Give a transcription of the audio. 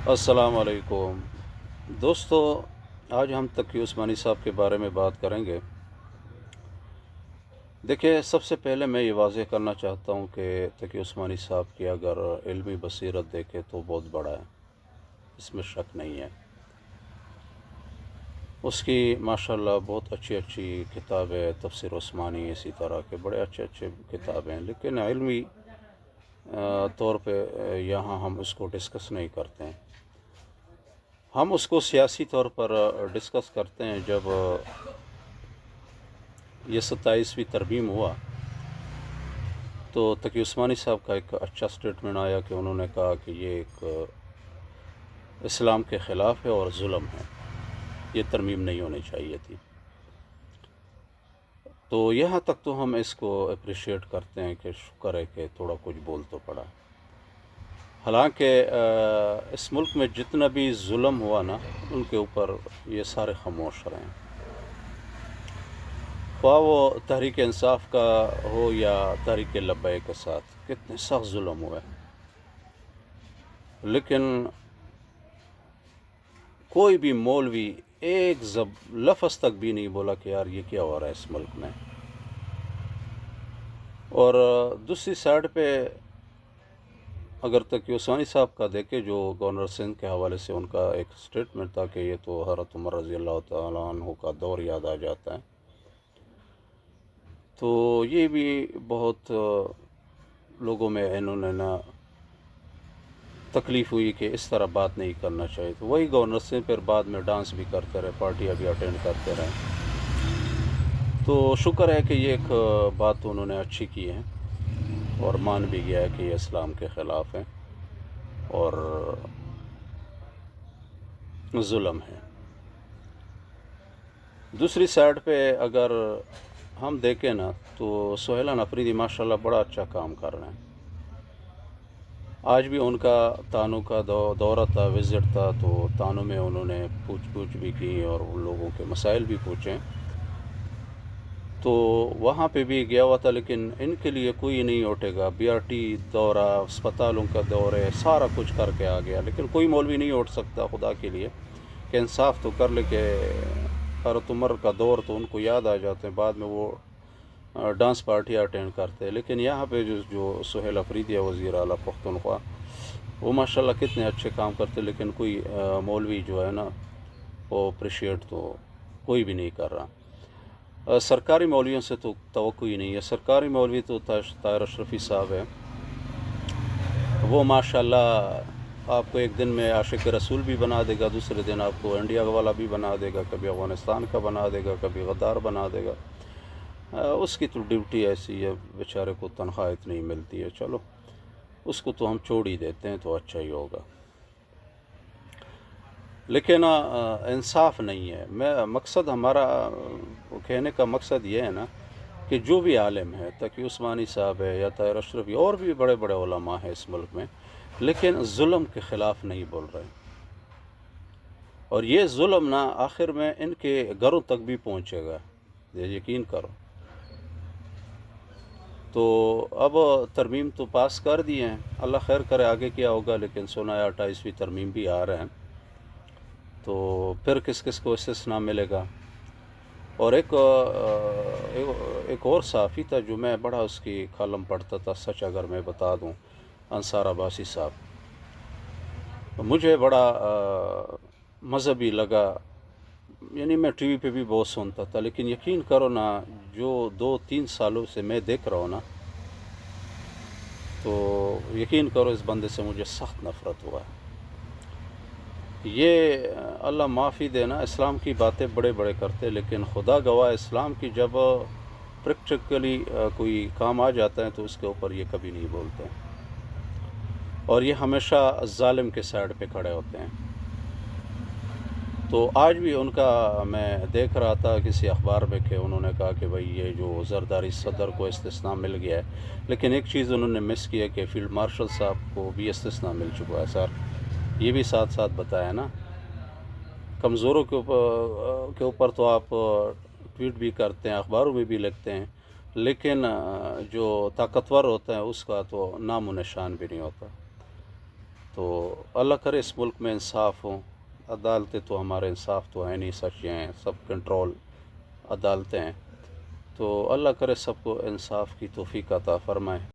السلام علیکم دوستو، آج ہم تقی عثمانی صاحب کے بارے میں بات کریں گے۔ دیکھیں، سب سے پہلے میں یہ واضح کرنا چاہتا ہوں کہ تقی عثمانی صاحب کی اگر علمی بصیرت دیکھے تو بہت بڑا ہے، اس میں شک نہیں ہے۔ اس کی ماشاءاللہ بہت اچھی کتابیں، تفسیر عثمانی، اسی طرح کے بڑے اچھے کتابیں ہیں، لیکن علمی طور پہ یہاں ہم اس کو ڈسکس نہیں کرتے ہیں۔ ہم اس کو سیاسی طور پر ڈسکس کرتے ہیں۔ جب یہ 27ویں ترمیم ہوا تو تقی عثمانی صاحب کا ایک اچھا سٹیٹمنٹ آیا کہ انہوں نے کہا کہ یہ ایک اسلام کے خلاف ہے اور ظلم ہے، یہ ترمیم نہیں ہونی چاہیے تھی۔ تو یہاں تک تو ہم اس کو اپریشیٹ کرتے ہیں کہ شکر ہے کہ تھوڑا کچھ بول تو پڑا۔ حالانکہ اس ملک میں جتنا بھی ظلم ہوا نا، ان کے اوپر یہ سارے خاموش رہے ہیں، خواہ وہ تحریک انصاف کا ہو یا تحریک لبیک کے ساتھ کتنے سخت ظلم ہوئے، لیکن کوئی بھی مولوی ایک لفظ تک بھی نہیں بولا کہ یار یہ کیا ہو رہا ہے اس ملک میں۔ اور دوسری سائڈ پہ اگر تقی عثمانی صاحب کا دیکھے، جو گورنر سندھ کے حوالے سے ان کا ایک سٹیٹمنٹ تھا کہ یہ تو حضرت عمر رضی اللہ تعالیٰ عنہ کا دور یاد آ جاتا ہے، تو یہ بھی بہت لوگوں میں انہوں نے نا تکلیف ہوئی کہ اس طرح بات نہیں کرنا چاہیے۔ تو وہی گورنر سندھ پھر بعد میں ڈانس بھی کرتے رہے، پارٹیاں بھی اٹینڈ کرتے رہے۔ تو شکر ہے کہ یہ ایک بات انہوں نے اچھی کی ہے اور مان بھی گیا ہے کہ یہ اسلام کے خلاف ہے اور ظلم ہے۔ دوسری سائڈ پہ اگر ہم دیکھیں نا تو سہیلان افریدی ماشاءاللہ بڑا اچھا کام کر رہے ہیں۔ آج بھی ان کا تانوں کا دورہ تھا، وزٹ تھا، تو تانوں میں انہوں نے پوچھ بھی کی اور ان لوگوں کے مسائل بھی پوچھیں، تو وہاں پہ بھی گیا ہوا تھا، لیکن ان کے لیے کوئی نہیں اٹھے گا۔ بی آر ٹی دورہ، اسپتالوں کا دورے، سارا کچھ کر کے آ گیا، لیکن کوئی مولوی نہیں اٹھ سکتا خدا کے لیے کہ انصاف تو کر لے کہ حضرت عمر کا دور تو ان کو یاد آ جاتے ہیں، بعد میں وہ ڈانس پارٹی اٹینڈ کرتے ہیں۔ لیکن یہاں پہ جو سہیل افریدی وزیر اعلیٰ پختونخوا، وہ ماشاءاللہ کتنے اچھے کام کرتے، لیکن کوئی مولوی جو ہے نا وہ اپریشیٹ تو کوئی بھی نہیں کر رہا۔ سرکاری مولویوں سے تو توقع ہی نہیں ہے۔ سرکاری مولوی تو طاہر اشرفی صاحب ہے، وہ ماشاءاللہ آپ کو ایک دن میں عاشق رسول بھی بنا دے گا، دوسرے دن آپ کو انڈیا والا بھی بنا دے گا، کبھی افغانستان کا بنا دے گا، کبھی غدار بنا دے گا۔ اس کی تو ڈیوٹی ایسی ہے، بیچارے کو تنخواہ اتنی ملتی ہے، چلو اس کو تو ہم چھوڑ ہی دیتے ہیں تو اچھا ہی ہوگا۔ لیکن انصاف نہیں ہے۔ مقصد ہمارا کہنے کا مقصد یہ ہے نا کہ جو بھی عالم ہے، تقی عثمانی صاحب ہے یا طاہر اشرفی اور بھی بڑے بڑے علماء ہیں اس ملک میں، لیکن ظلم کے خلاف نہیں بول رہے، اور یہ ظلم نا آخر میں ان کے گھروں تک بھی پہنچے گا، یہ یقین کرو۔ تو اب ترمیم تو پاس کر دی ہیں، اللہ خیر کرے آگے کیا ہوگا، لیکن سنا ہے 28ویں ترمیم بھی آ رہے ہیں، تو پھر کس کو استثناء ملے گا۔ اور ایک اور صحافی تھا جو میں بڑا اس کی کالم پڑھتا تھا، سچ اگر میں بتا دوں، انصار عباسی صاحب، مجھے بڑا مذہبی لگا، یعنی میں ٹی وی پہ بھی بہت سنتا تھا، لیکن یقین کرو نا جو 2-3 سالوں سے میں دیکھ رہا ہوں نا، تو یقین کرو اس بندے سے مجھے سخت نفرت ہوا ہے۔ یہ اللہ معافی دینا، اسلام کی باتیں بڑے کرتے، لیکن خدا گواہ اسلام کی جب پریکٹیکلی کوئی کام آ جاتا ہے تو اس کے اوپر یہ کبھی نہیں بولتے، اور یہ ہمیشہ ظالم کے سائڈ پہ کھڑے ہوتے ہیں۔ تو آج بھی ان کا میں دیکھ رہا تھا کسی اخبار میں کہ انہوں نے کہا کہ بھئی یہ جو زرداری صدر کو استثناء مل گیا ہے، لیکن ایک چیز انہوں نے مس کی ہے کہ فیلڈ مارشل صاحب کو بھی استثناء مل چکا ہے۔ سر یہ بھی ساتھ بتایا نا، کمزوروں کے اوپر تو آپ ٹویٹ بھی کرتے ہیں، اخباروں میں بھی لکھتے ہیں، لیکن جو طاقتور ہوتا ہے اس کا تو نام و نشان بھی نہیں ہوتا۔ تو اللہ کرے اس ملک میں انصاف ہوں. عدالتیں تو ہمارے انصاف تو ہیں نہیں، سچ ہیں، سب کنٹرول عدالتیں ہیں. تو اللہ کرے سب کو انصاف کی توفیق عطا فرمائے.